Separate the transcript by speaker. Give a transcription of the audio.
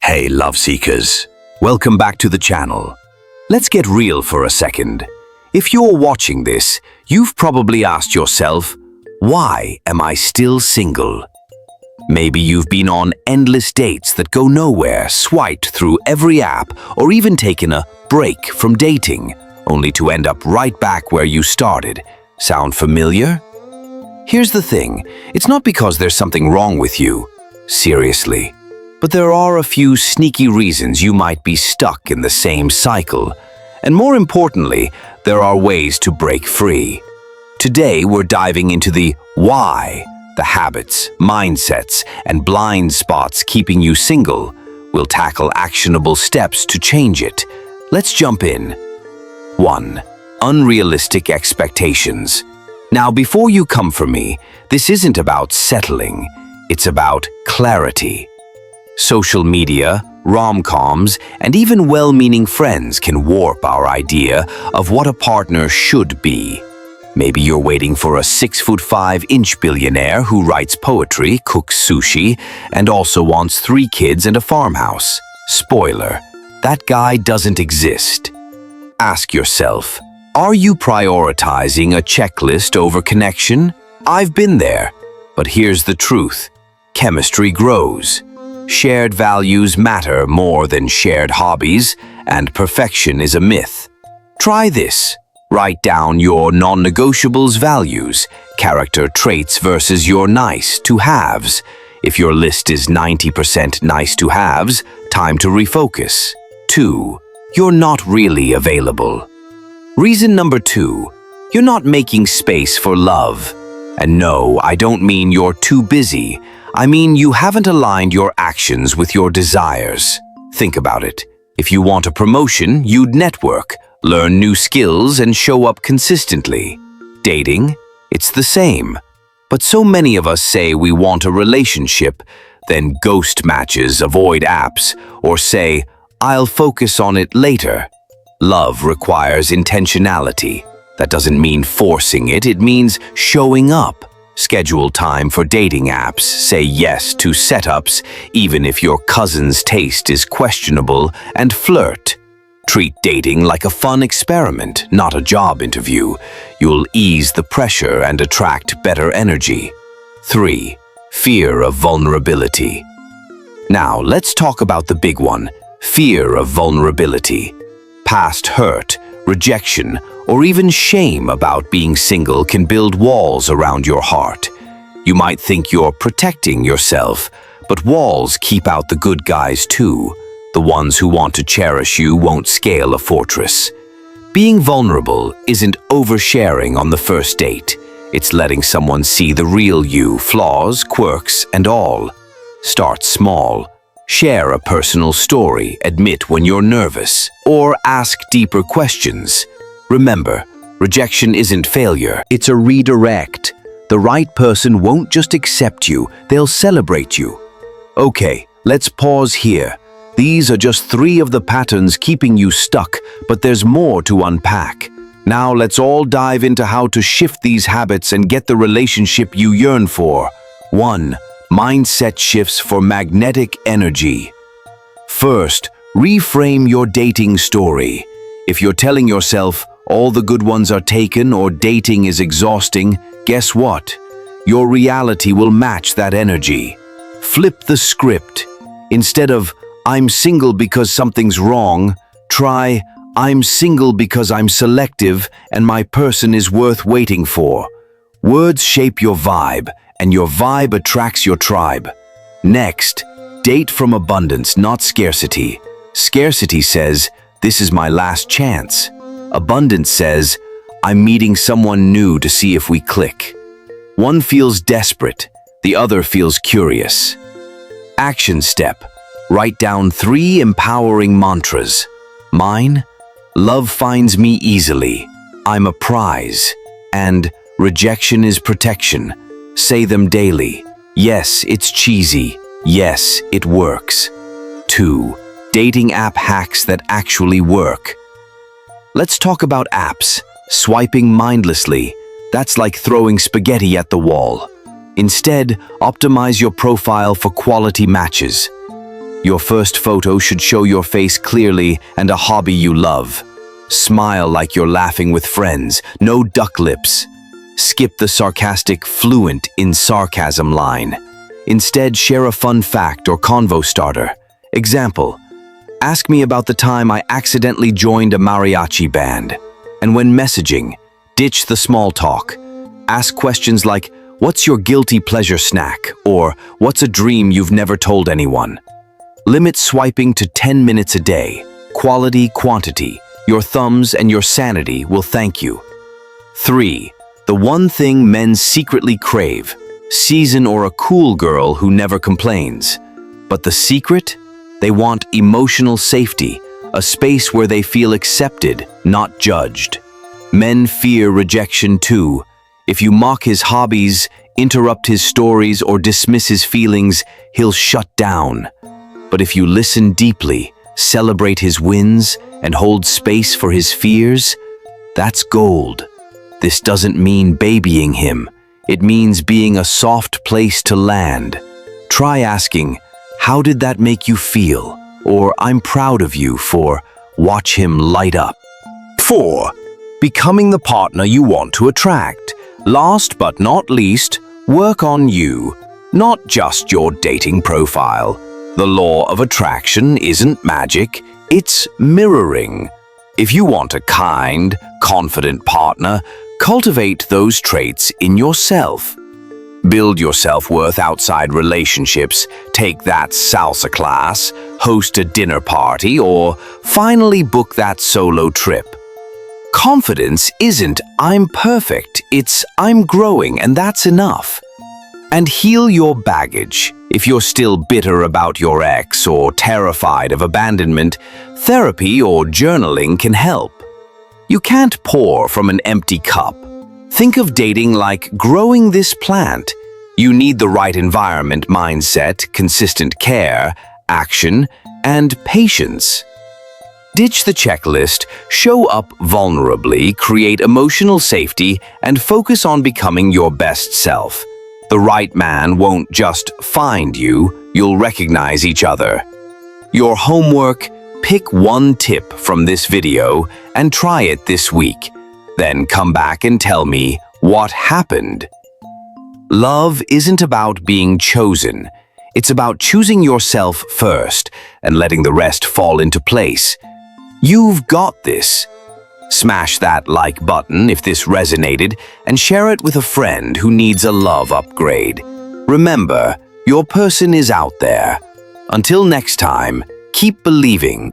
Speaker 1: Hey, love seekers. Welcome back to the channel. Let's get real for a second. If you're watching this, you've probably asked yourself, why am I still single? Maybe you've been on endless dates that go nowhere, swiped through every app, or even taken a break from dating, only to end up right back where you started. Sound familiar? Here's the thing, it's not because there's something wrong with you. Seriously. But there are a few sneaky reasons you might be stuck in the same cycle. And more importantly, there are ways to break free. Today, we're diving into the why, the habits, mindsets, and blind spots keeping you single. We'll tackle actionable steps to change it. Let's jump in. 1. Unrealistic expectations. Now, before you come for me, this isn't about settling. It's about clarity. Social media, rom-coms, and even well-meaning friends can warp our idea of what a partner should be. Maybe you're waiting for a 6'5" billionaire who writes poetry, cooks sushi, and also wants 3 kids and a farmhouse. Spoiler, that guy doesn't exist. Ask yourself, are you prioritizing a checklist over connection? I've been there, but here's the truth. Chemistry grows. Shared values matter more than shared hobbies, and perfection is a myth. Try this. Write down your non-negotiables values, character traits versus your nice-to-haves. If your list is 90% nice-to-haves, time to refocus. 2. You're not really available. Reason number 2. You're not making space for love. And no, I don't mean you're too busy. I mean, you haven't aligned your actions with your desires. Think about it. If you want a promotion, you'd network, learn new skills, and show up consistently. Dating? It's the same. But so many of us say we want a relationship, then ghost matches, avoid apps, or say, I'll focus on it later. Love requires intentionality. That doesn't mean forcing it, it means showing up. Schedule time for dating apps, say yes to setups, even if your cousin's taste is questionable, and flirt. Treat dating like a fun experiment, not a job interview. You'll ease the pressure and attract better energy. 3. Fear of vulnerability. Now, let's talk about the big one, fear of vulnerability. Past hurt, rejection, or even shame about being single can build walls around your heart. You might think you're protecting yourself, but walls keep out the good guys too. The ones who want to cherish you won't scale a fortress. Being vulnerable isn't oversharing on the first date. It's letting someone see the real you, flaws, quirks, and all. Start small. Share a personal story, admit when you're nervous, or ask deeper questions. Remember, rejection isn't failure, it's a redirect. The right person won't just accept you, they'll celebrate you. Okay, let's pause here. These are just 3 of the patterns keeping you stuck, but there's more to unpack. Now let's all dive into how to shift these habits and get the relationship you yearn for. 1. Mindset shifts for magnetic energy. First, reframe your dating story. If you're telling yourself, all the good ones are taken or dating is exhausting, guess what? Your reality will match that energy. Flip the script. Instead of, I'm single because something's wrong, try, I'm single because I'm selective and my person is worth waiting for. Words shape your vibe, and your vibe attracts your tribe. Next, date from abundance, not scarcity. Scarcity says, this is my last chance. Abundance says, I'm meeting someone new to see if we click. One feels desperate, the other feels curious. Action step. Write down 3 empowering mantras. Mine, love finds me easily, I'm a prize, and rejection is protection. Say them daily. Yes, it's cheesy. Yes, it works. 2. Dating app hacks that actually work. Let's talk about apps. Swiping mindlessly. That's like throwing spaghetti at the wall. Instead, optimize your profile for quality matches. Your first photo should show your face clearly and a hobby you love. Smile like you're laughing with friends, no duck lips. Skip the sarcastic fluent in sarcasm line. Instead, share a fun fact or convo starter. Example, ask me about the time I accidentally joined a mariachi band. And when messaging, ditch the small talk. Ask questions like, what's your guilty pleasure snack? Or what's a dream you've never told anyone? Limit swiping to 10 minutes a day. Quality, quantity. Your thumbs and your sanity will thank you. 3. The one thing men secretly crave. Season or a cool girl who never complains. But the secret? They want emotional safety, a space where they feel accepted, not judged. Men fear rejection too. If you mock his hobbies, interrupt his stories, or dismiss his feelings, he'll shut down. But if you listen deeply, celebrate his wins, and hold space for his fears, that's gold. This doesn't mean babying him. It means being a soft place to land. Try asking, how did that make you feel? Or I'm proud of you for watch him light up. 4. Becoming the partner you want to attract. Last but not least, work on you, not just your dating profile. The law of attraction isn't magic, it's mirroring. If you want a kind, confident partner, cultivate those traits in yourself. Build your self-worth outside relationships, take that salsa class, host a dinner party, or finally book that solo trip. Confidence isn't I'm perfect, it's I'm growing and that's enough. And heal your baggage. If you're still bitter about your ex or terrified of abandonment, therapy or journaling can help. You can't pour from an empty cup. Think of dating like growing this plant. You need the right environment, mindset, consistent care, action, and patience. Ditch the checklist, show up vulnerably, create emotional safety, and focus on becoming your best self. The right man won't just find you, you'll recognize each other. Your homework, pick one tip from this video and try it this week. Then come back and tell me what happened. Love isn't about being chosen. It's about choosing yourself first and letting the rest fall into place. You've got this. Smash that like button if this resonated and share it with a friend who needs a love upgrade. Remember, your person is out there. Until next time, keep believing.